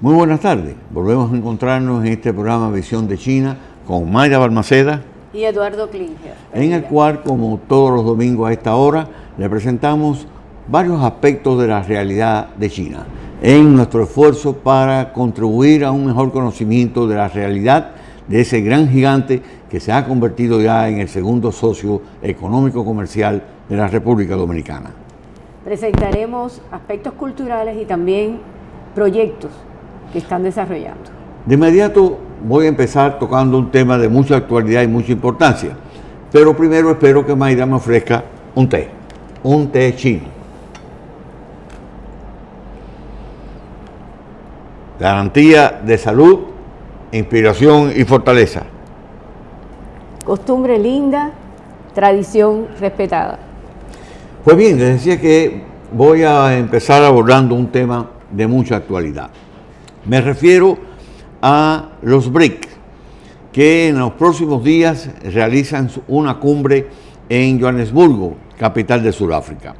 Muy buenas tardes. Volvemos a encontrarnos en este programa Visión de China con Mayra Balmaceda y Eduardo Klinger, en el cual, como todos los domingos a esta hora, le presentamos varios aspectos de la realidad de China en nuestro esfuerzo para contribuir a un mejor conocimiento de la realidad de ese gran gigante que se ha convertido ya en el segundo socio económico comercial de la República Dominicana. Presentaremos aspectos culturales y también proyectos que están desarrollando. De inmediato voy a empezar tocando un tema de mucha actualidad y mucha importancia, pero primero espero que Mayra me ofrezca un té chino. Garantía de salud, inspiración y fortaleza. Costumbre linda, tradición respetada. Pues bien, les decía que voy a empezar abordando un tema de mucha actualidad. Me refiero a los BRIC, que en los próximos días realizan una cumbre en Johannesburgo, capital de Sudáfrica.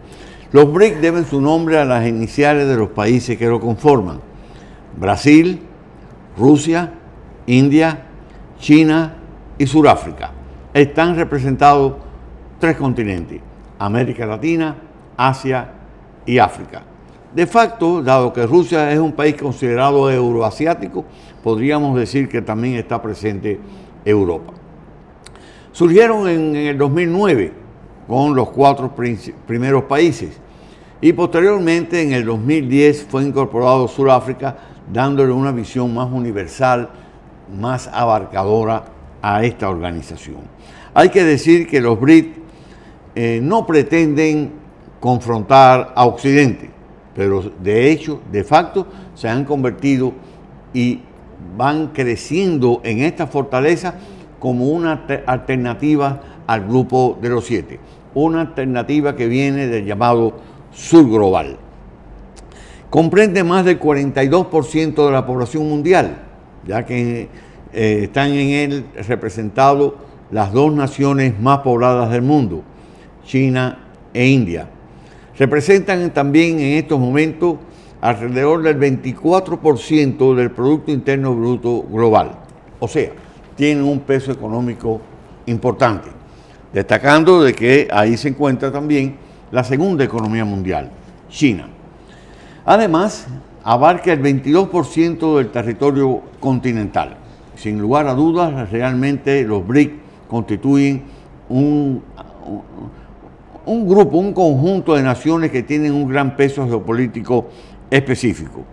Los BRIC deben su nombre a las iniciales de los países que lo conforman: Brasil, Rusia, India, China y Sudáfrica. Están representados 3 continentes: América Latina, Asia y África. De facto, dado que Rusia es un país considerado euroasiático, podríamos decir que también está presente Europa. Surgieron en el 2009 con los 4 primeros países y posteriormente en el 2010 fue incorporado Sudáfrica, dándole una visión más universal, más abarcadora a esta organización. Hay que decir que los BRIC no pretenden confrontar a Occidente, pero de hecho, de facto, se han convertido y van creciendo en esta fortaleza como una alternativa al grupo de los 7, una alternativa que viene del llamado Sur Global. Comprende más del 42% de la población mundial, ya que están en él representados las 2 naciones más pobladas del mundo, China e India. Representan también en estos momentos alrededor del 24% del Producto Interno Bruto global. O sea, tienen un peso económico importante, destacando de que ahí se encuentra también la segunda economía mundial, China. Además, abarca el 22% del territorio continental. Sin lugar a dudas, realmente los BRIC constituyen un grupo, un conjunto de naciones que tienen un gran peso geopolítico específico.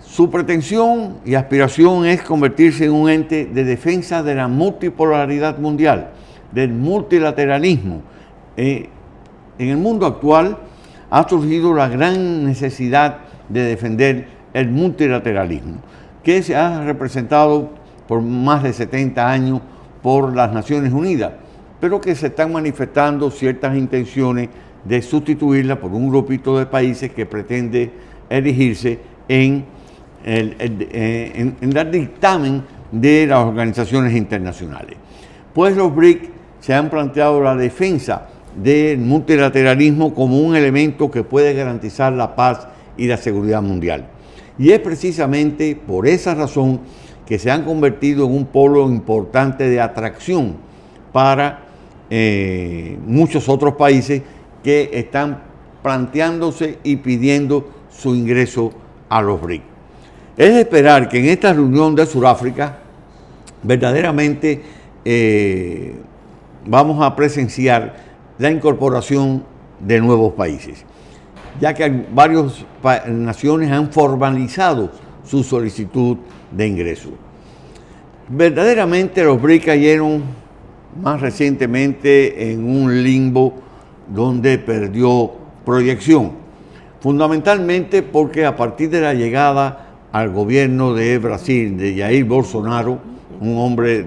Su pretensión y aspiración es convertirse en un ente de defensa de la multipolaridad mundial, del multilateralismo. En el mundo actual ha surgido la gran necesidad de defender el multilateralismo, que se ha representado por más de 70 años por las Naciones Unidas, pero que se están manifestando ciertas intenciones de sustituirla por un grupito de países que pretende erigirse en el dictamen de las organizaciones internacionales. Pues los BRIC se han planteado la defensa del multilateralismo como un elemento que puede garantizar la paz y la seguridad mundial. Y es precisamente por esa razón que se han convertido en un polo importante de atracción para muchos otros países que están planteándose y pidiendo su ingreso a los BRIC. Es de esperar que en esta reunión de Sudáfrica verdaderamente vamos a presenciar la incorporación de nuevos países, ya que varias naciones han formalizado su solicitud de ingreso. Verdaderamente los BRIC cayeron más recientemente en un limbo donde perdió proyección, fundamentalmente porque a partir de la llegada al gobierno de Brasil, de Jair Bolsonaro, un hombre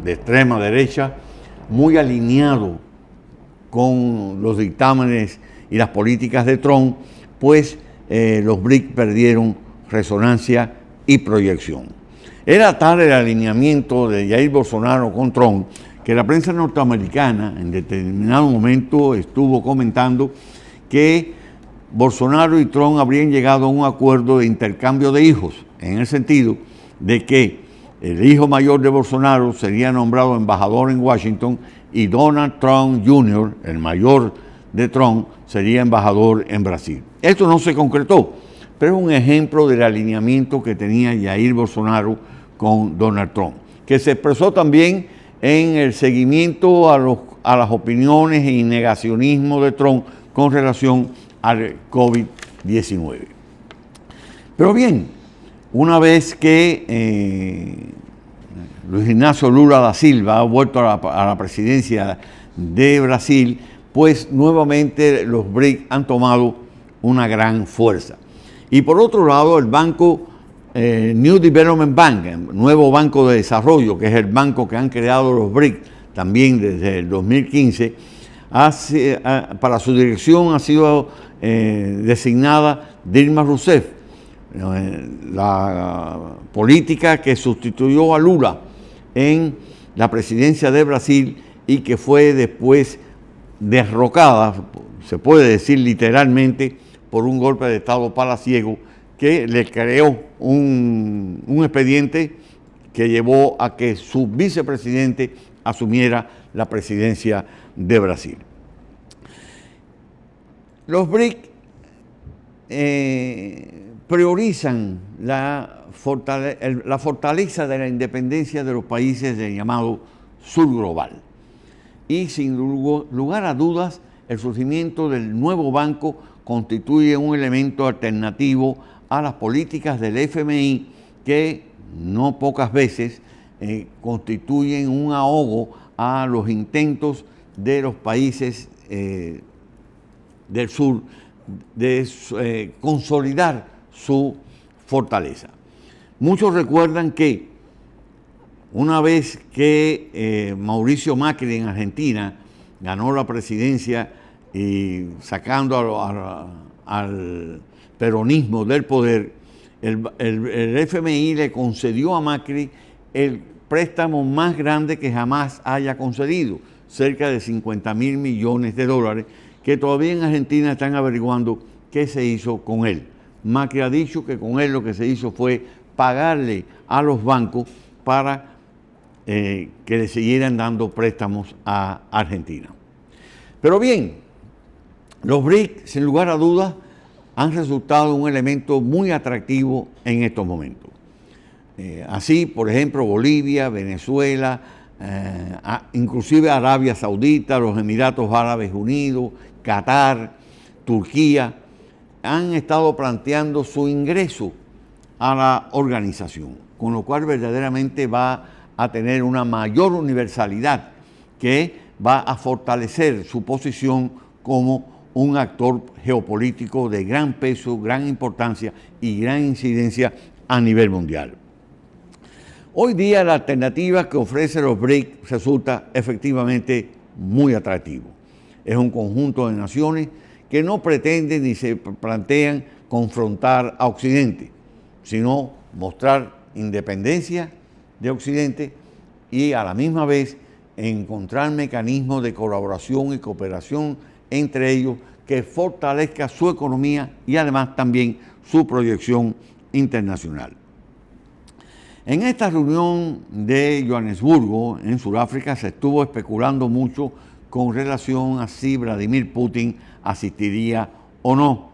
de extrema derecha, muy alineado con los dictámenes y las políticas de Trump, pues los BRIC perdieron resonancia y proyección. Era tal el alineamiento de Jair Bolsonaro con Trump que la prensa norteamericana en determinado momento estuvo comentando que Bolsonaro y Trump habrían llegado a un acuerdo de intercambio de hijos en el sentido de que el hijo mayor de Bolsonaro sería nombrado embajador en Washington y Donald Trump Jr., el mayor de Trump, sería embajador en Brasil. Esto no se concretó, pero es un ejemplo del alineamiento que tenía Jair Bolsonaro con Donald Trump, que se expresó también en el seguimiento a las opiniones y negacionismo de Trump con relación al COVID-19. Pero bien, una vez que Luis Ignacio Lula da Silva ha vuelto a la presidencia de Brasil, pues nuevamente los BRIC han tomado una gran fuerza. Y por otro lado, el banco New Development Bank, el nuevo banco de desarrollo, que es el banco que han creado los BRIC también desde el 2015, para su dirección ha sido designada Dilma Rousseff, la política que sustituyó a Lula en la presidencia de Brasil y que fue después derrocada, se puede decir literalmente, por un golpe de Estado palaciego que le creó un expediente que llevó a que su vicepresidente asumiera la presidencia de Brasil. Los BRIC priorizan la fortaleza de la independencia de los países del llamado sur global. Y sin lugar a dudas, el surgimiento del nuevo banco constituye un elemento alternativo a las políticas del FMI que no pocas veces constituyen un ahogo a los intentos de los países del sur de consolidar su fortaleza. Muchos recuerdan que una vez que Mauricio Macri en Argentina ganó la presidencia y sacando al peronismo del poder, el FMI le concedió a Macri el préstamo más grande que jamás haya concedido, cerca de 50.000 millones de dólares, que todavía en Argentina están averiguando qué se hizo con él. Macri ha dicho que con él lo que se hizo fue pagarle a los bancos para que le siguieran dando préstamos a Argentina. Pero bien, los BRIC, sin lugar a dudas, han resultado un elemento muy atractivo en estos momentos. Así, por ejemplo, Bolivia, Venezuela, inclusive Arabia Saudita, los Emiratos Árabes Unidos, Qatar, Turquía, han estado planteando su ingreso a la organización, con lo cual verdaderamente va a tener una mayor universalidad que va a fortalecer su posición como un actor geopolítico de gran peso, gran importancia y gran incidencia a nivel mundial. Hoy día la alternativa que ofrece los BRIC resulta efectivamente muy atractivo. Es un conjunto de naciones que no pretenden ni se plantean confrontar a Occidente, sino mostrar independencia de Occidente y a la misma vez encontrar mecanismos de colaboración y cooperación entre ellos que fortalezca su economía y además también su proyección internacional. En esta reunión de Johannesburgo, en Sudáfrica, se estuvo especulando mucho con relación a si Vladimir Putin asistiría o no.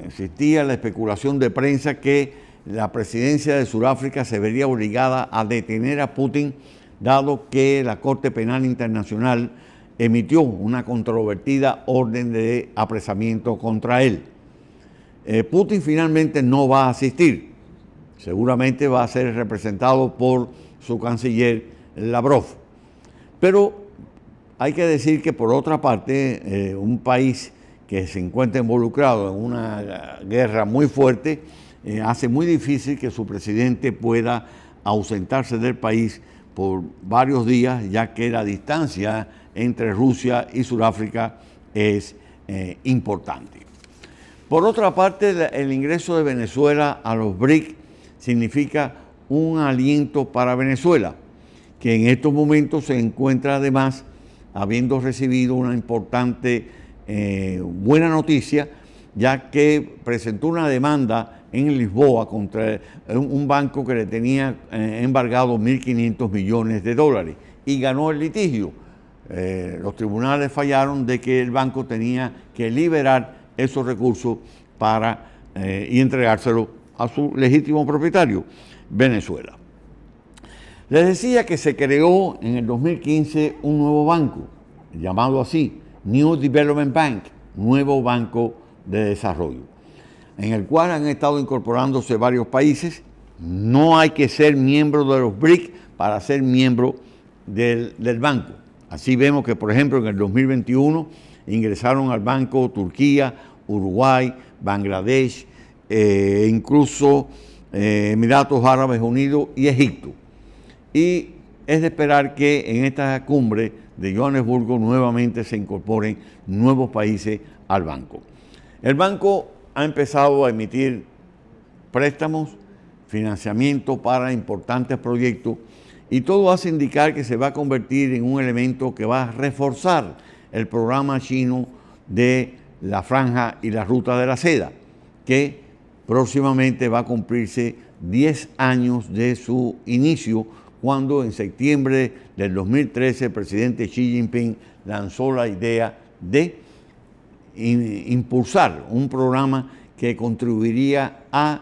Existía la especulación de prensa que la presidencia de Sudáfrica se vería obligada a detener a Putin, dado que la Corte Penal Internacional emitió una controvertida orden de apresamiento contra él. Putin finalmente no va a asistir. Seguramente va a ser representado por su canciller Lavrov. Pero hay que decir que, por otra parte, un país que se encuentra involucrado en una guerra muy fuerte hace muy difícil que su presidente pueda ausentarse del país por varios días, ya que la distancia entre Rusia y Sudáfrica es importante. Por otra parte, el ingreso de Venezuela a los BRIC significa un aliento para Venezuela, que en estos momentos se encuentra además habiendo recibido una importante buena noticia ya que presentó una demanda en Lisboa contra un banco que le tenía embargado 1.500 millones de dólares y ganó el litigio. Los tribunales fallaron de que el banco tenía que liberar esos recursos y entregárselos a su legítimo propietario, Venezuela. Les decía que se creó en el 2015 un nuevo banco, llamado así, New Development Bank, Nuevo Banco de Desarrollo, en el cual han estado incorporándose varios países. No hay que ser miembro de los BRIC para ser miembro del banco. Así vemos que, por ejemplo, en el 2021 ingresaron al banco Turquía, Uruguay, Bangladesh, incluso Emiratos Árabes Unidos y Egipto. Y es de esperar que en esta cumbre de Johannesburgo nuevamente se incorporen nuevos países al banco. El banco ha empezado a emitir préstamos, financiamiento para importantes proyectos y todo hace indicar que se va a convertir en un elemento que va a reforzar el programa chino de la Franja y la Ruta de la Seda, que próximamente va a cumplirse 10 años de su inicio, cuando en septiembre del 2013 el presidente Xi Jinping lanzó la idea de impulsar un programa que contribuiría a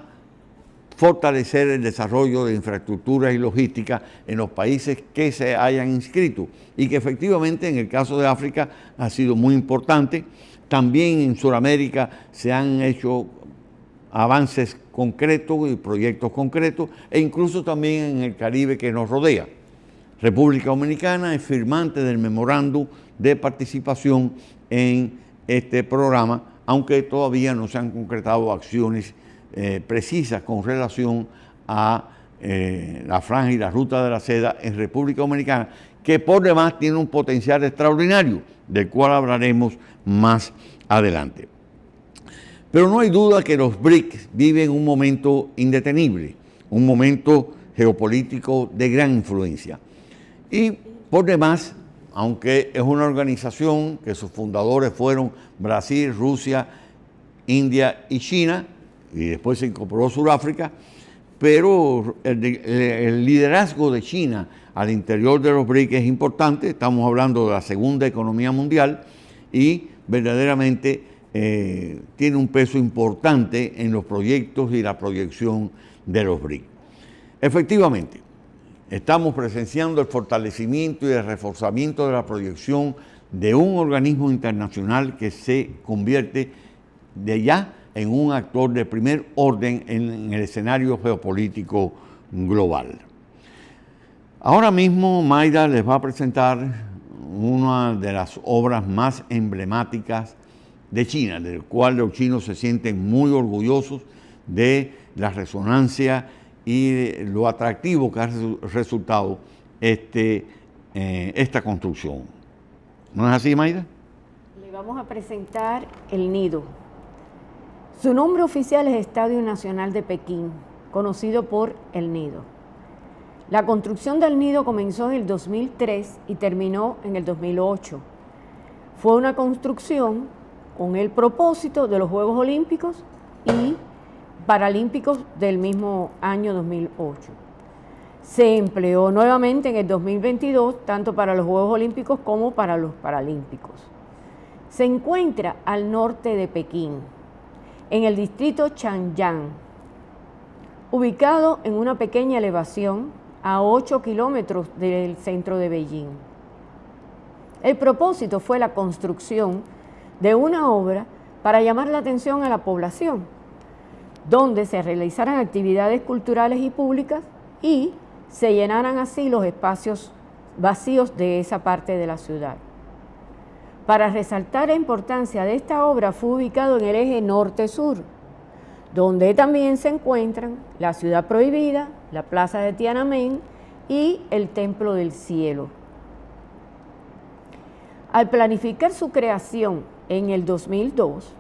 fortalecer el desarrollo de infraestructuras y logística en los países que se hayan inscrito y que efectivamente en el caso de África ha sido muy importante. También en Sudamérica se han hecho avances concretos y proyectos concretos, e incluso también en el Caribe que nos rodea. República Dominicana es firmante del memorándum de participación en este programa, aunque todavía no se han concretado acciones precisas con relación a la Franja y la Ruta de la Seda en República Dominicana, que por demás tiene un potencial extraordinario, del cual hablaremos más adelante. Pero no hay duda que los BRIC viven un momento indetenible, un momento geopolítico de gran influencia. Y por demás, aunque es una organización que sus fundadores fueron Brasil, Rusia, India y China, y después se incorporó Sudáfrica, pero el liderazgo de China al interior de los BRIC es importante. Estamos hablando de la segunda economía mundial y verdaderamente tiene un peso importante en los proyectos y la proyección de los BRIC. Efectivamente, estamos presenciando el fortalecimiento y el reforzamiento de la proyección de un organismo internacional que se convierte de ya en un actor de primer orden en el escenario geopolítico global. Ahora mismo Mayra les va a presentar una de las obras más emblemáticas de China, del cual los chinos se sienten muy orgullosos de la resonancia y lo atractivo que ha resultado esta construcción. ¿No es así, Mayra? Le vamos a presentar el nido. Su nombre oficial es Estadio Nacional de Pekín, conocido por El Nido. La construcción del nido comenzó en el 2003 y terminó en el 2008. Fue una construcción con el propósito de los Juegos Olímpicos y Paralímpicos del mismo año 2008. Se empleó nuevamente en el 2022, tanto para los Juegos Olímpicos como para los Paralímpicos. Se encuentra al norte de Pekín, en el distrito Chanyang, ubicado en una pequeña elevación a 8 kilómetros del centro de Beijing. El propósito fue la construcción de una obra para llamar la atención a la población, donde se realizaran actividades culturales y públicas y se llenaran así los espacios vacíos de esa parte de la ciudad. Para resaltar la importancia de esta obra, fue ubicado en el eje norte-sur, donde también se encuentran la Ciudad Prohibida, la Plaza de Tiananmen y el Templo del Cielo. Al planificar su creación en el 2002,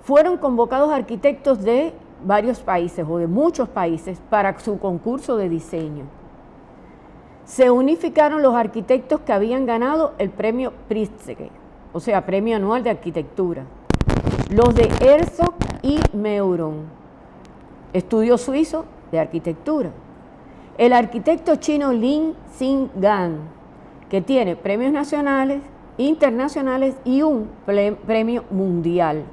fueron convocados arquitectos de varios países o de muchos países para su concurso de diseño. Se unificaron los arquitectos que habían ganado el premio Pritzker, o sea, Premio Anual de Arquitectura. los de Herzog y Meuron, estudio suizo de arquitectura. El arquitecto chino Lin Xinggan, que tiene premios nacionales, internacionales y un premio mundial,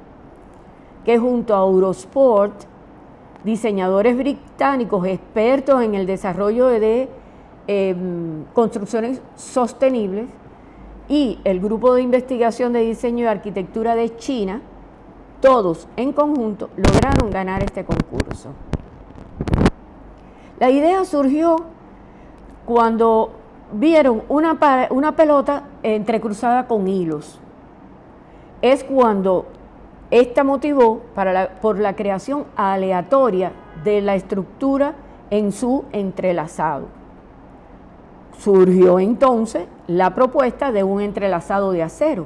que junto a Eurosport, diseñadores británicos expertos en el desarrollo de construcciones sostenibles, y el Grupo de Investigación de Diseño y Arquitectura de China, todos en conjunto lograron ganar este concurso. La idea surgió cuando vieron una pelota entrecruzada con hilos. Es cuando esta motivó por la creación aleatoria de la estructura en su entrelazado. Surgió entonces la propuesta de un entrelazado de acero.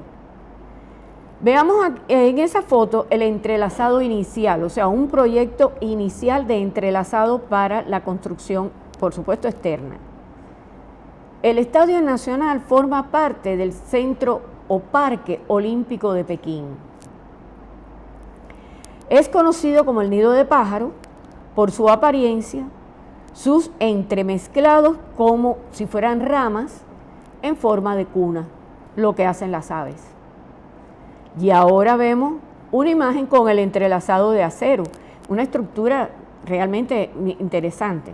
Veamos en esa foto el entrelazado inicial, o sea, un proyecto inicial de entrelazado para la construcción, por supuesto, externa. El Estadio Nacional forma parte del Centro o Parque Olímpico de Pekín. Es conocido como el nido de pájaro por su apariencia, sus entremezclados como si fueran ramas en forma de cuna, lo que hacen las aves. Y ahora vemos una imagen con el entrelazado de acero, una estructura realmente interesante.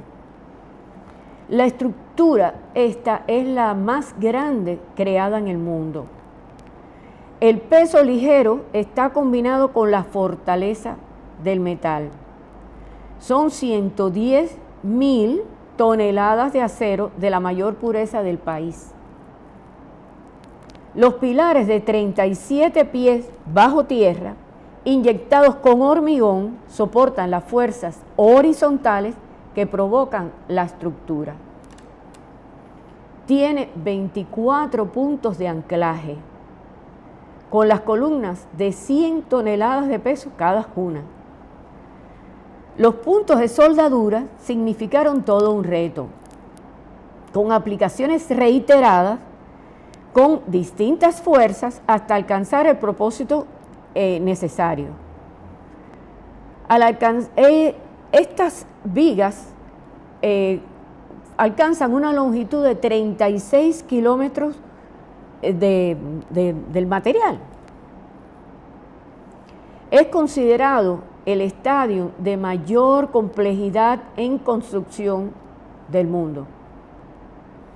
La estructura esta es la más grande creada en el mundo. El peso ligero está combinado con la fortaleza del metal. Son 110.000 toneladas de acero de la mayor pureza del país. Los pilares de 37 pies bajo tierra, inyectados con hormigón, soportan las fuerzas horizontales que provocan la estructura. Tiene 24 puntos de anclaje, con las columnas de 100 toneladas de peso cada una. Los puntos de soldadura significaron todo un reto, con aplicaciones reiteradas, con distintas fuerzas hasta alcanzar el propósito necesario. Estas vigas alcanzan una longitud de 36 kilómetros del material. Es considerado el estadio de mayor complejidad en construcción del mundo,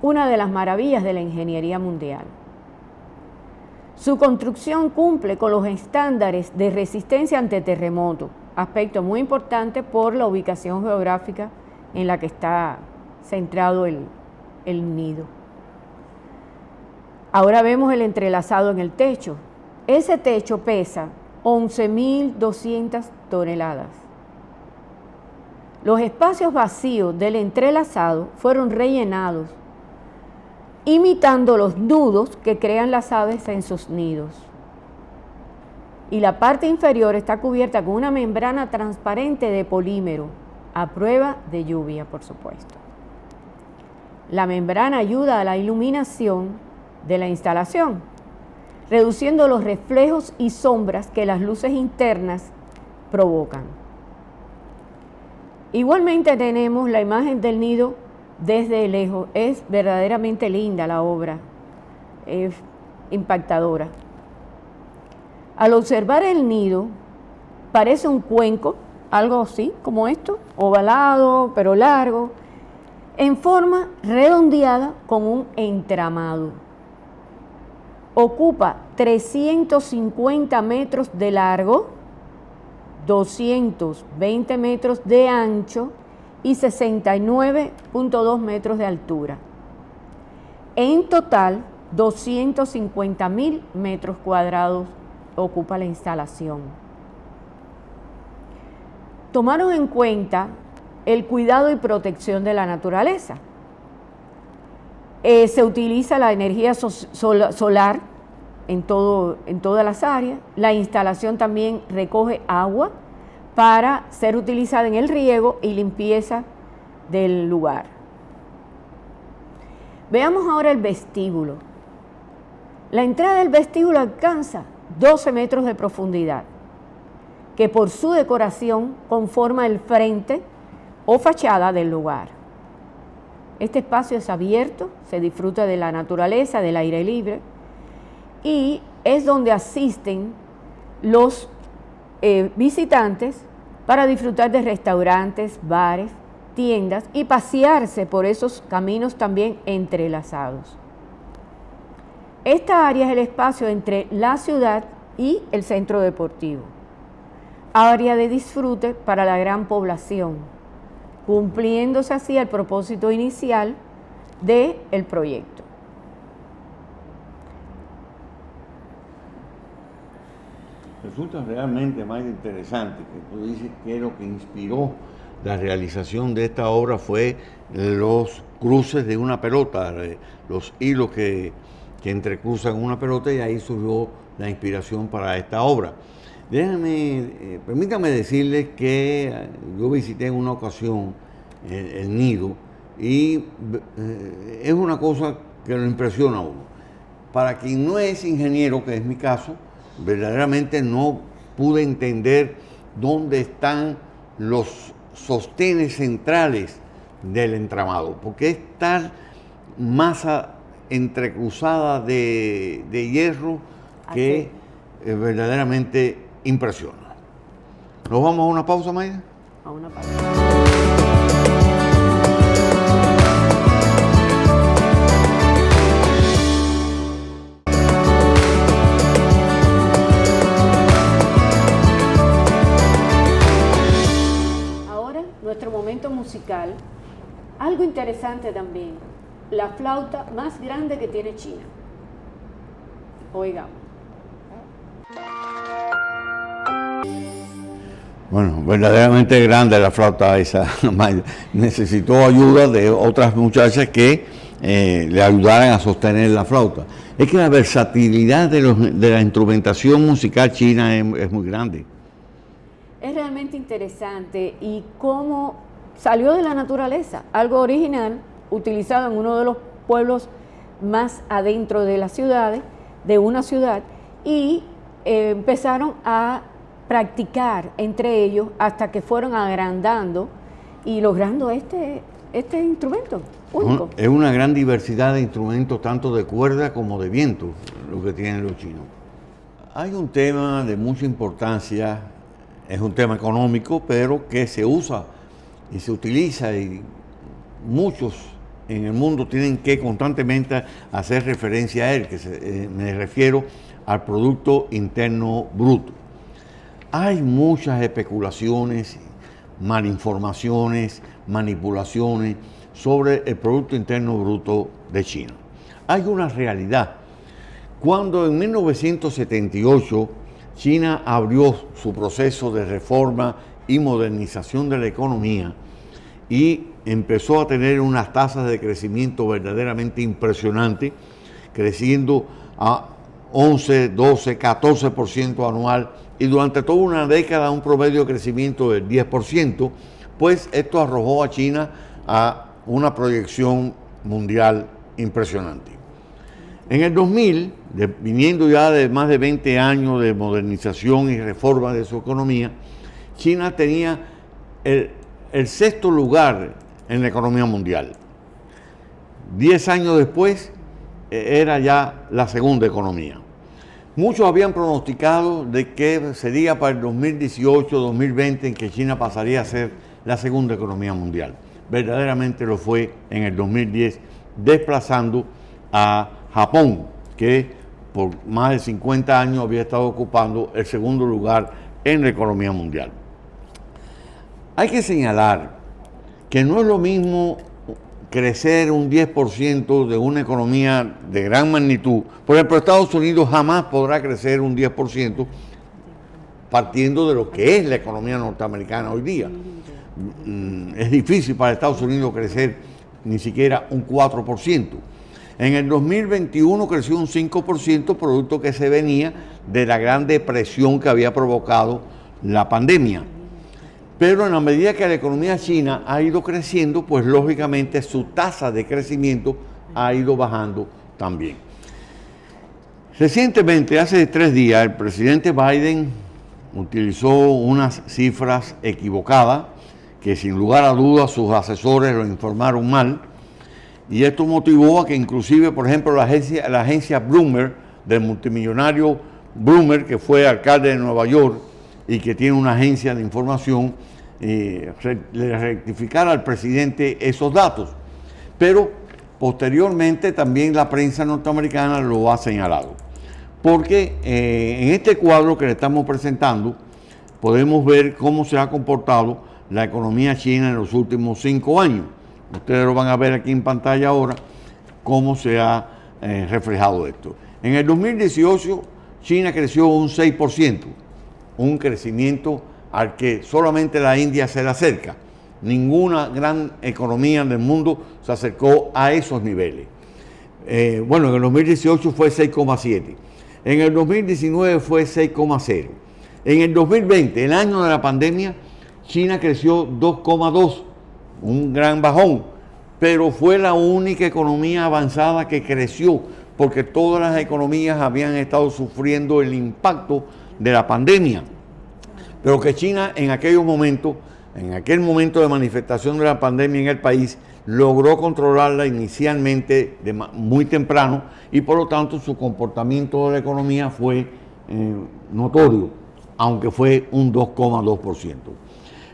una de las maravillas de la ingeniería mundial. Su construcción cumple con los estándares de resistencia ante terremotos, aspecto muy importante por la ubicación geográfica en la que está centrado el nido. Ahora vemos el entrelazado en el techo. Ese techo pesa 11.200 toneladas. Los espacios vacíos del entrelazado fueron rellenados, imitando los nudos que crean las aves en sus nidos. Y la parte inferior está cubierta con una membrana transparente de polímero, a prueba de lluvia, por supuesto. La membrana ayuda a la iluminación de la instalación, reduciendo los reflejos y sombras que las luces internas provocan. Igualmente tenemos la imagen del nido desde lejos. Es verdaderamente linda la obra, es impactadora. Al observar el nido, parece un cuenco, algo así como esto, ovalado pero largo, en forma redondeada con un entramado. Ocupa 350 metros de largo, 220 metros de ancho y 69.2 metros de altura. En total, 250.000 metros cuadrados ocupa la instalación. Tomaron en cuenta el cuidado y protección de la naturaleza. Se utiliza la energía solar en todas las áreas. La instalación también recoge agua para ser utilizada en el riego y limpieza del lugar. Veamos ahora el vestíbulo. La entrada del vestíbulo alcanza 12 metros de profundidad. que por su decoración conforma el frente o fachada del lugar. Este espacio es abierto, se disfruta de la naturaleza, del aire libre, y es donde asisten los visitantes para disfrutar de restaurantes, bares, tiendas y pasearse por esos caminos también entrelazados. Esta área es el espacio entre la ciudad y el centro deportivo, área de disfrute para la gran población, cumpliéndose así el propósito inicial del proyecto. Resulta realmente más interesante que tú dices que lo que inspiró la realización de esta obra fue los cruces de una pelota, los hilos que entrecruzan una pelota, y ahí surgió la inspiración para esta obra. Permítame decirles que yo visité en una ocasión el nido y es una cosa que lo impresiona a uno. Para quien no es ingeniero, que es mi caso, verdaderamente no pude entender dónde están los sostenes centrales del entramado, porque es tal masa entrecruzada de hierro que verdaderamente impresiona. ¿Nos vamos a una pausa, Mayra? A una pausa. Nuestro momento musical, algo interesante también, la flauta más grande que tiene China. Oigamos. Bueno, verdaderamente grande la flauta esa. Necesitó ayuda de otras muchachas que le ayudaran a sostener la flauta. Es que la versatilidad de la instrumentación musical china es muy grande. Es realmente interesante y cómo salió de la naturaleza, algo original, utilizado en uno de los pueblos más adentro de las ciudades, de una ciudad, y empezaron a practicar entre ellos hasta que fueron agrandando y logrando este instrumento único. Es una gran diversidad de instrumentos, tanto de cuerda como de viento, lo que tienen los chinos. Hay un tema de mucha importancia. Es un tema económico, pero que se usa y se utiliza, y muchos en el mundo tienen que constantemente hacer referencia a él, me refiero al Producto Interno Bruto. Hay muchas especulaciones, malinformaciones, manipulaciones sobre el Producto Interno Bruto de China. Hay una realidad. Cuando en 1978 China abrió su proceso de reforma y modernización de la economía y empezó a tener unas tasas de crecimiento verdaderamente impresionantes, creciendo a 11, 12, 14% anual, y durante toda una década un promedio de crecimiento del 10%, pues esto arrojó a China a una proyección mundial impresionante. En el 2000, viniendo ya de más de 20 años de modernización y reforma de su economía, China tenía el sexto lugar en la economía mundial. 10 años después, era ya la segunda economía. Muchos habían pronosticado de que sería para el 2018-2020 en que China pasaría a ser la segunda economía mundial. Verdaderamente lo fue en el 2010, desplazando a Japón, que por más de 50 años había estado ocupando el segundo lugar en la economía mundial. Hay que señalar que no es lo mismo crecer un 10% de una economía de gran magnitud. Por ejemplo, Estados Unidos jamás podrá crecer un 10% partiendo de lo que es la economía norteamericana hoy día. Es difícil para Estados Unidos crecer ni siquiera un 4%. En el 2021 creció un 5%, producto que se venía de la gran depresión que había provocado la pandemia. Pero en la medida que la economía china ha ido creciendo, pues lógicamente su tasa de crecimiento ha ido bajando también. Recientemente, hace 3 días, el presidente Biden utilizó unas cifras equivocadas que sin lugar a dudas sus asesores lo informaron mal, y esto motivó a que inclusive, por ejemplo, la agencia Bloomberg, del multimillonario Bloomberg, que fue alcalde de Nueva York y que tiene una agencia de información, le rectificara al presidente esos datos. Pero posteriormente también la prensa norteamericana lo ha señalado. Porque en este cuadro que le estamos presentando podemos ver cómo se ha comportado la economía china en los últimos 5 años. Ustedes lo van a ver aquí en pantalla ahora, cómo se ha reflejado esto. En el 2018, China creció un 6%, un crecimiento al que solamente la India se le acerca. Ninguna gran economía del mundo se acercó a esos niveles. Bueno, en el 2018 fue 6,7%. En el 2019 fue 6,0%. En el 2020, el año de la pandemia, China creció 2,2%, un gran bajón, pero fue la única economía avanzada que creció, porque todas las economías habían estado sufriendo el impacto de la pandemia. Pero que China en aquel momento de manifestación de la pandemia en el país, logró controlarla inicialmente muy temprano, y por lo tanto su comportamiento de la economía fue notorio, aunque fue un 2,2%.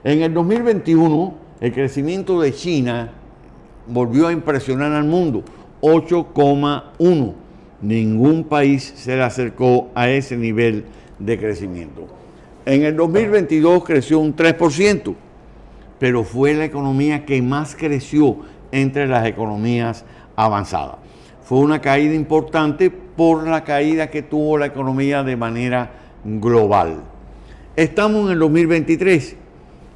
En el 2021, el crecimiento de China volvió a impresionar al mundo, 8,1%. Ningún país se le acercó a ese nivel de crecimiento. En el 2022 creció un 3%, pero fue la economía que más creció entre las economías avanzadas. Fue una caída importante por la caída que tuvo la economía de manera global. Estamos en el 2023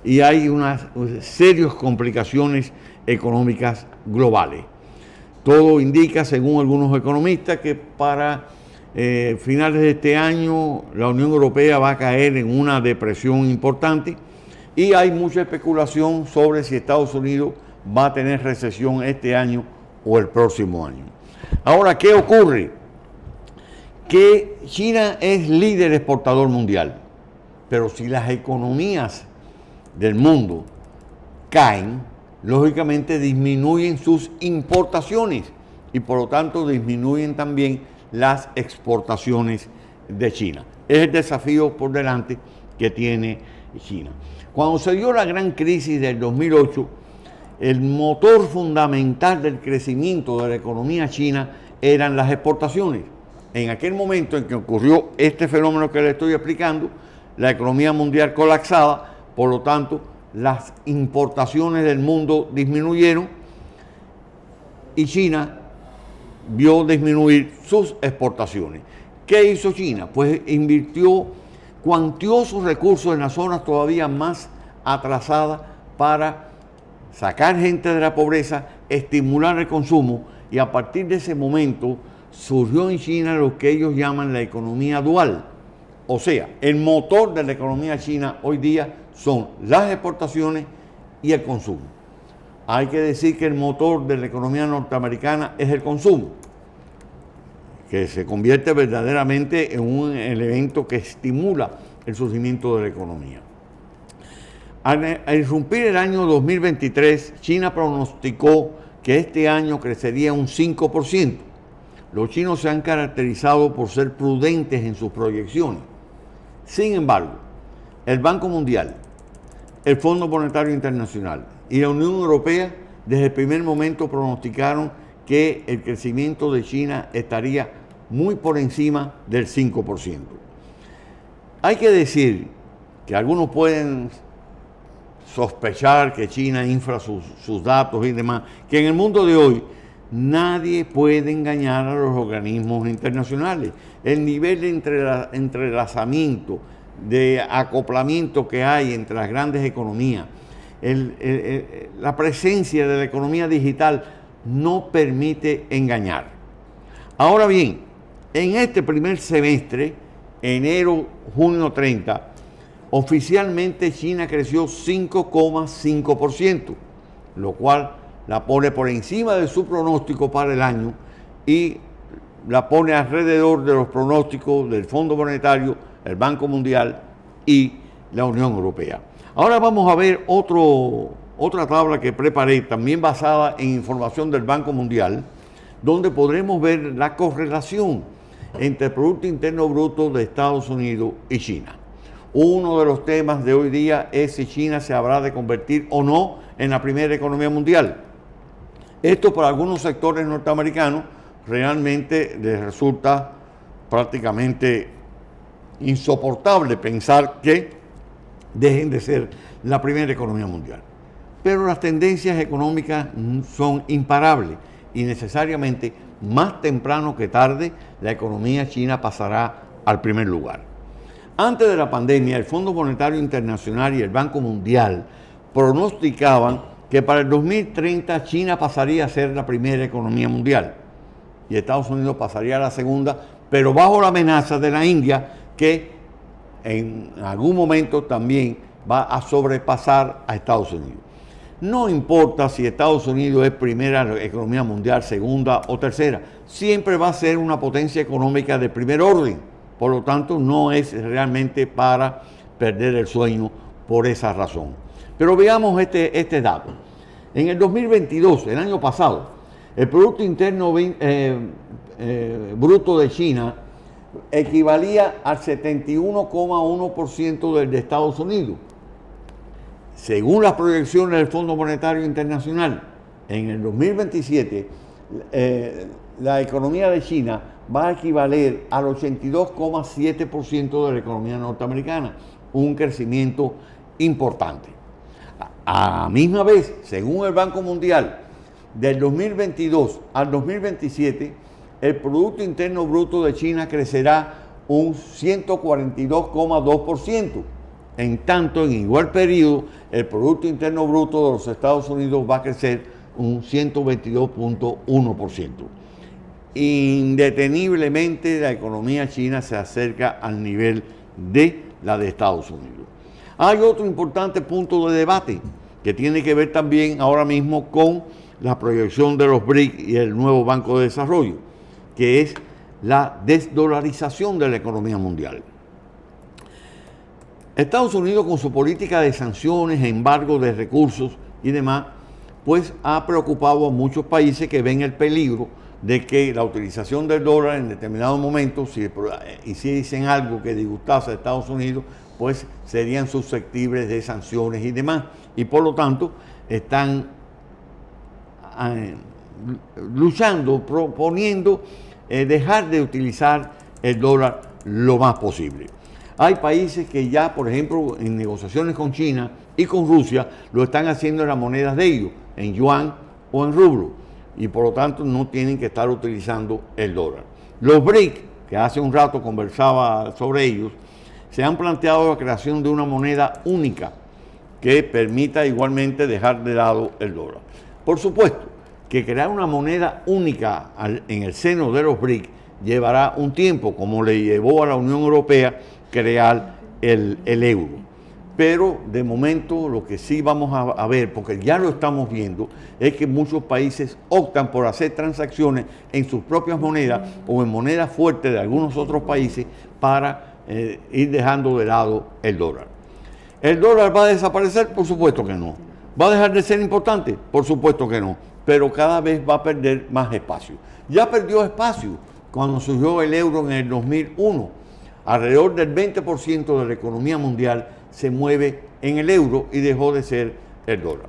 y hay unas serias complicaciones económicas globales. Todo indica, según algunos economistas, que para finales de este año la Unión Europea va a caer en una depresión importante, y hay mucha especulación sobre si Estados Unidos va a tener recesión este año o el próximo año. Ahora, ¿qué ocurre? Que China es líder exportador mundial, pero si las economías del mundo caen, lógicamente disminuyen sus importaciones y por lo tanto disminuyen también las exportaciones de China. Es el desafío por delante que tiene China. Cuando se dio la gran crisis del 2008, el motor fundamental del crecimiento de la economía china eran las exportaciones. En aquel momento en que ocurrió este fenómeno que le estoy explicando, la economía mundial colapsaba, por lo tanto, las importaciones del mundo disminuyeron y China vio disminuir sus exportaciones. ¿Qué hizo China? Pues invirtió cuantiosos recursos en las zonas todavía más atrasadas para sacar gente de la pobreza, estimular el consumo, y a partir de ese momento surgió en China lo que ellos llaman la economía dual. O sea, el motor de la economía china hoy día son las exportaciones y el consumo. Hay que decir que el motor de la economía norteamericana es el consumo, que se convierte verdaderamente en un elemento que estimula el surgimiento de la economía. Al irrumpir el año 2023, China pronosticó que este año crecería un 5%. Los chinos se han caracterizado por ser prudentes en sus proyecciones. Sin embargo, el Banco Mundial, el Fondo Monetario Internacional y la Unión Europea desde el primer momento pronosticaron que el crecimiento de China estaría muy por encima del 5%. Hay que decir que algunos pueden sospechar que China infla sus datos y demás, que en el mundo de hoy nadie puede engañar a los organismos internacionales. El nivel de entrelazamiento, de acoplamiento que hay entre las grandes economías, la presencia de la economía digital no permite engañar. Ahora bien, en este primer semestre, enero-junio 30, oficialmente China creció 5,5%, lo cual la pone por encima de su pronóstico para el año y la pone alrededor de los pronósticos del Fondo Monetario, el Banco Mundial y la Unión Europea. Ahora vamos a ver otra tabla que preparé, también basada en información del Banco Mundial, donde podremos ver la correlación entre el Producto Interno Bruto de Estados Unidos y China. Uno de los temas de hoy día es si China se habrá de convertir o no en la primera economía mundial. Esto para algunos sectores norteamericanos realmente les resulta prácticamente insoportable pensar que dejen de ser la primera economía mundial. Pero las tendencias económicas son imparables y necesariamente más temprano que tarde la economía china pasará al primer lugar. Antes de la pandemia, el Fondo Monetario Internacional y el Banco Mundial pronosticaban que para el 2030 China pasaría a ser la primera economía mundial y Estados Unidos pasaría a la segunda, pero bajo la amenaza de la India, que en algún momento también va a sobrepasar a Estados Unidos. No importa si Estados Unidos es primera economía mundial, segunda o tercera, siempre va a ser una potencia económica de primer orden. Por lo tanto, no es realmente para perder el sueño por esa razón. Pero veamos este dato. En el 2022, el año pasado, el Producto Interno Bruto de China equivalía al 71,1% del de Estados Unidos. Según las proyecciones del Fondo Monetario Internacional, en el 2027 la economía de China va a equivaler al 82,7% de la economía norteamericana, un crecimiento importante. A la misma vez, según el Banco Mundial, del 2022 al 2027, el Producto Interno Bruto de China crecerá un 142,2%. En tanto, en igual periodo, el Producto Interno Bruto de los Estados Unidos va a crecer un 122,1%. Indeteniblemente, la economía china se acerca al nivel de la de Estados Unidos. Hay otro importante punto de debate que tiene que ver también ahora mismo con la proyección de los BRIC y el nuevo Banco de Desarrollo, que es la desdolarización de la economía mundial. Estados Unidos, con su política de sanciones, embargo de recursos y demás, pues ha preocupado a muchos países que ven el peligro de que la utilización del dólar en determinados momentos, si dicen algo que disgustase a Estados Unidos, pues serían susceptibles de sanciones y demás. Y por lo tanto, están luchando, proponiendo dejar de utilizar el dólar lo más posible. Hay países que ya, por ejemplo, en negociaciones con China y con Rusia, lo están haciendo en las monedas de ellos, en yuan o en rublo, y por lo tanto no tienen que estar utilizando el dólar. Los BRIC, que hace un rato conversaba sobre ellos, se han planteado la creación de una moneda única que permita igualmente dejar de lado el dólar. Por supuesto que crear una moneda única en el seno de los BRIC llevará un tiempo, como le llevó a la Unión Europea crear el euro. Pero de momento lo que sí vamos a ver, porque ya lo estamos viendo, es que muchos países optan por hacer transacciones en sus propias monedas o en monedas fuertes de algunos otros países para ir dejando de lado el dólar. ¿El dólar va a desaparecer? Por supuesto que no. ¿Va a dejar de ser importante? Por supuesto que no. Pero cada vez va a perder más espacio. Ya perdió espacio cuando surgió el euro en el 2001. Alrededor del 20% de la economía mundial se mueve en el euro y dejó de ser el dólar.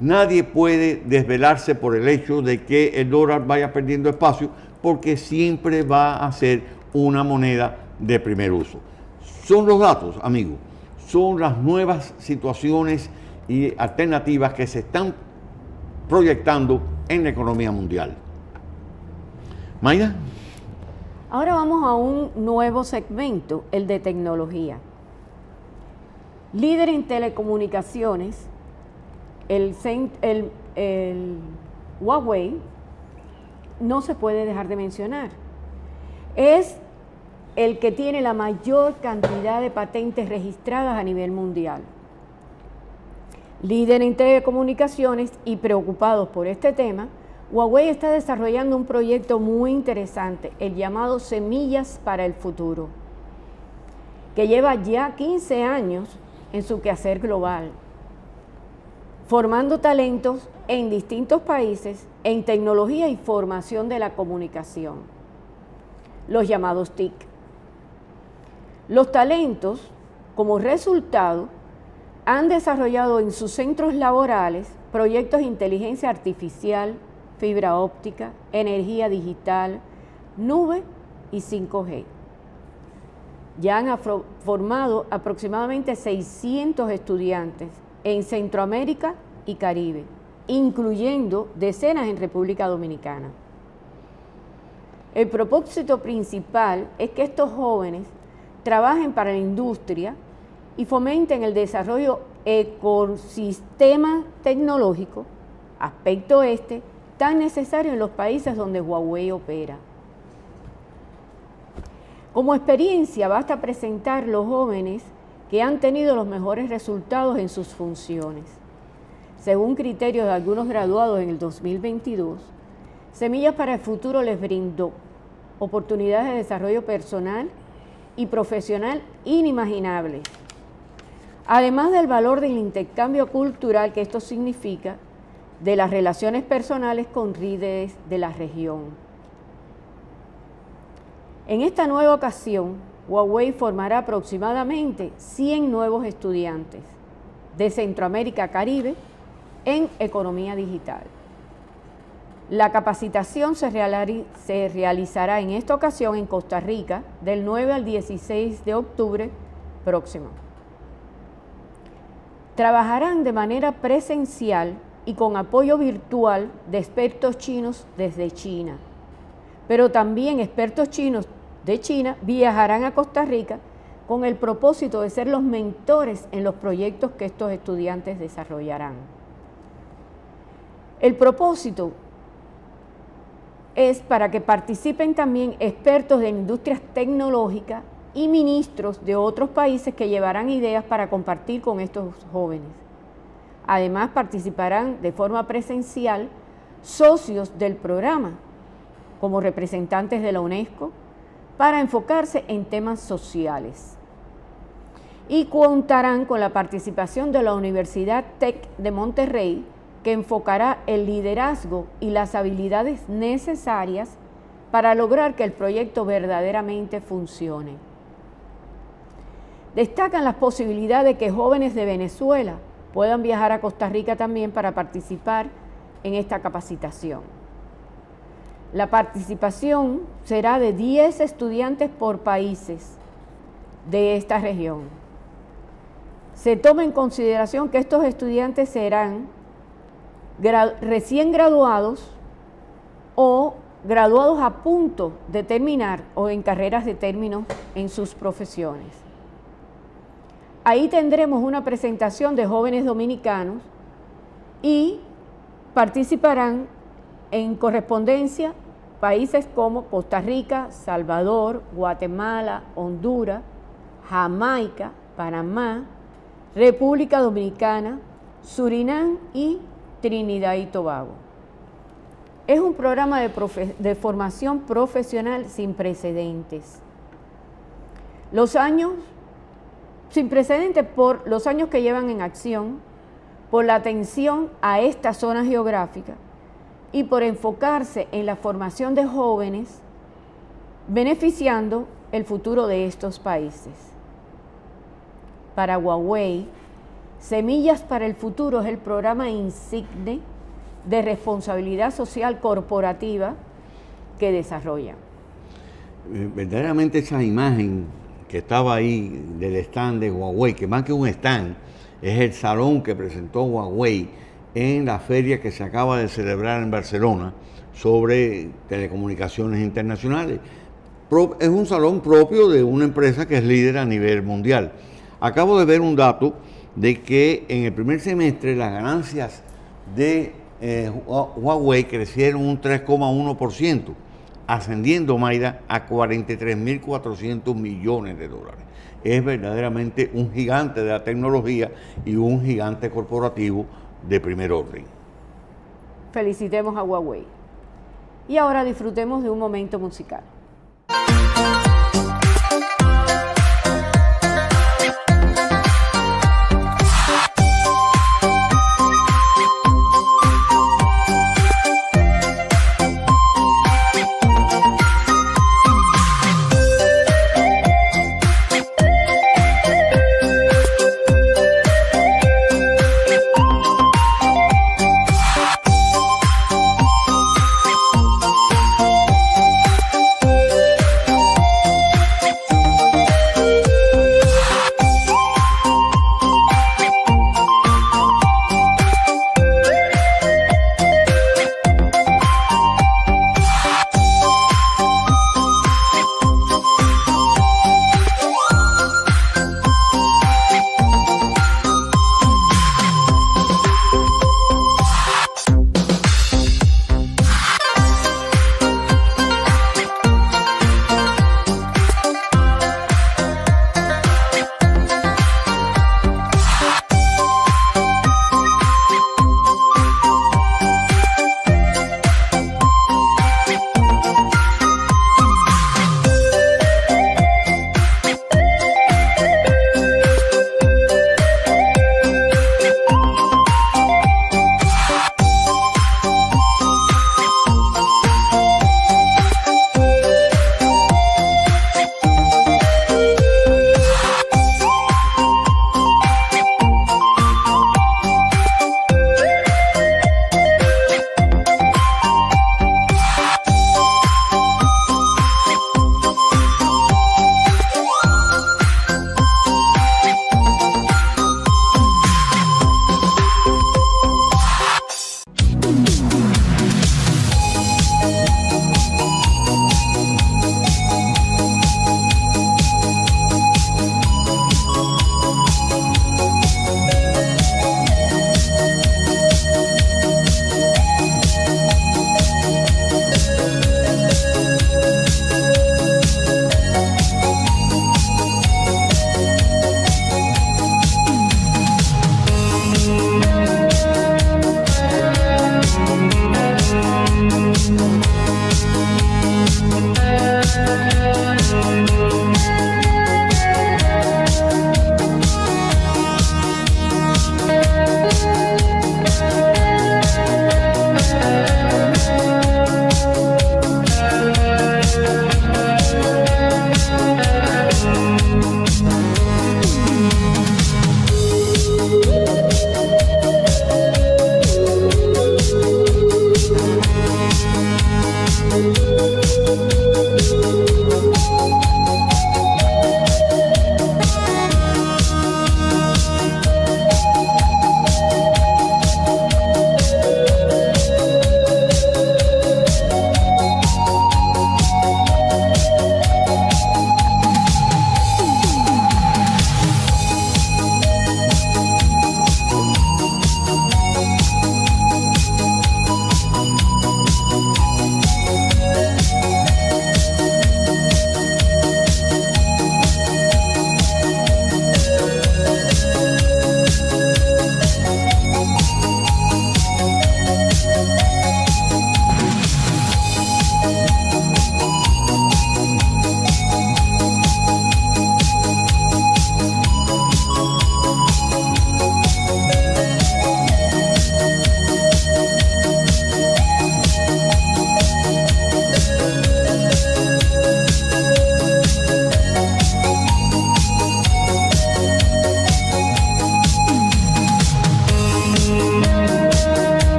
Nadie puede desvelarse por el hecho de que el dólar vaya perdiendo espacio, porque siempre va a ser una moneda de primer uso. Son los datos, amigos. Son las nuevas situaciones y alternativas que se están proyectando en la economía mundial. Mayra. Ahora vamos a un nuevo segmento, el de tecnología. Líder en telecomunicaciones, el Huawei no se puede dejar de mencionar. Es el que tiene la mayor cantidad de patentes registradas a nivel mundial. Líder en telecomunicaciones y preocupados por este tema, Huawei está desarrollando un proyecto muy interesante, el llamado Semillas para el Futuro. que lleva ya 15 años en su quehacer global, formando talentos en distintos países en tecnología y formación de la comunicación, los llamados TIC. Los talentos, como resultado, han desarrollado en sus centros laborales proyectos de inteligencia artificial, fibra óptica, energía digital, nube y 5G. Ya han formado aproximadamente 600 estudiantes en Centroamérica y Caribe, incluyendo decenas en República Dominicana. El propósito principal es que estos jóvenes trabajen para la industria y fomenten el desarrollo ecosistema tecnológico, aspecto tan necesario en los países donde Huawei opera. Como experiencia, basta presentar los jóvenes que han tenido los mejores resultados en sus funciones. Según criterios de algunos graduados en el 2022, Semillas para el Futuro les brindó oportunidades de desarrollo personal y profesional inimaginables, además del valor del intercambio cultural que esto significa, de las relaciones personales con líderes de la región. En esta nueva ocasión, Huawei formará aproximadamente 100 nuevos estudiantes de Centroamérica Caribe en economía digital. La capacitación se realizará en esta ocasión en Costa Rica del 9 al 16 de octubre próximo. Trabajarán de manera presencial y con apoyo virtual de expertos chinos desde China, pero también expertos chinos de China viajarán a Costa Rica con el propósito de ser los mentores en los proyectos que estos estudiantes desarrollarán. El propósito es para que participen también expertos de industrias tecnológicas y ministros de otros países que llevarán ideas para compartir con estos jóvenes. Además, participarán de forma presencial socios del programa, como representantes de la UNESCO, para enfocarse en temas sociales. Y contarán con la participación de la Universidad TEC de Monterrey, que enfocará el liderazgo y las habilidades necesarias para lograr que el proyecto verdaderamente funcione. Destacan las posibilidades de que jóvenes de Venezuela puedan viajar a Costa Rica también para participar en esta capacitación. La participación será de 10 estudiantes por países de esta región. Se toma en consideración que estos estudiantes serán recién graduados o graduados a punto de terminar o en carreras de término en sus profesiones. Ahí tendremos una presentación de jóvenes dominicanos y participarán en correspondencia países como Costa Rica, Salvador, Guatemala, Honduras, Jamaica, Panamá, República Dominicana, Surinam y Trinidad y Tobago. Es un programa de formación profesional sin precedentes. Sin precedentes por los años que llevan en acción, por la atención a esta zona geográfica y por enfocarse en la formación de jóvenes, beneficiando el futuro de estos países. Para Huawei, Semillas para el Futuro es el programa insigne de responsabilidad social corporativa que desarrolla. Verdaderamente esa imagen que estaba ahí del stand de Huawei, que más que un stand, es el salón que presentó Huawei en la feria que se acaba de celebrar en Barcelona sobre telecomunicaciones internacionales. Es un salón propio de una empresa que es líder a nivel mundial. Acabo de ver un dato de que en el primer semestre las ganancias de Huawei crecieron un 3,1%, ascendiendo, Mayra, a 43.400 millones de dólares. Es verdaderamente un gigante de la tecnología y un gigante corporativo de primer orden. Felicitemos a Huawei. Y ahora disfrutemos de un momento musical.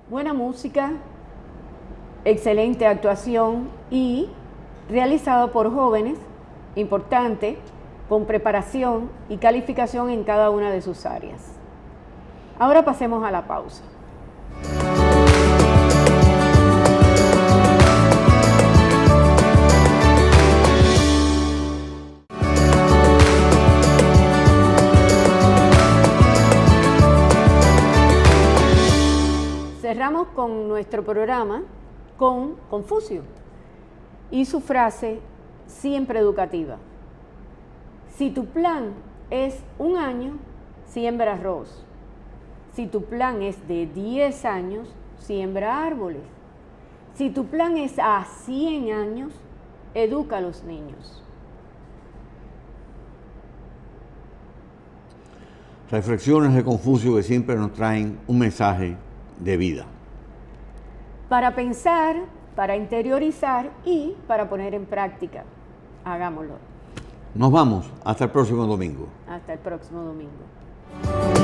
buena música, excelente actuación y realizado por jóvenes, importante, con preparación y calificación en cada una de sus áreas. Ahora pasemos a la pausa. Cerramos con nuestro programa con Confucio y su frase siempre educativa. Si tu plan es 1 año, siembra arroz. Si tu plan es de 10 años, siembra árboles. Si tu plan es a 100 años, educa a los niños. Reflexiones de Confucio que siempre nos traen un mensaje de vida. Para pensar, para interiorizar y para poner en práctica. Hagámoslo. Nos vamos. Hasta el próximo domingo. Hasta el próximo domingo.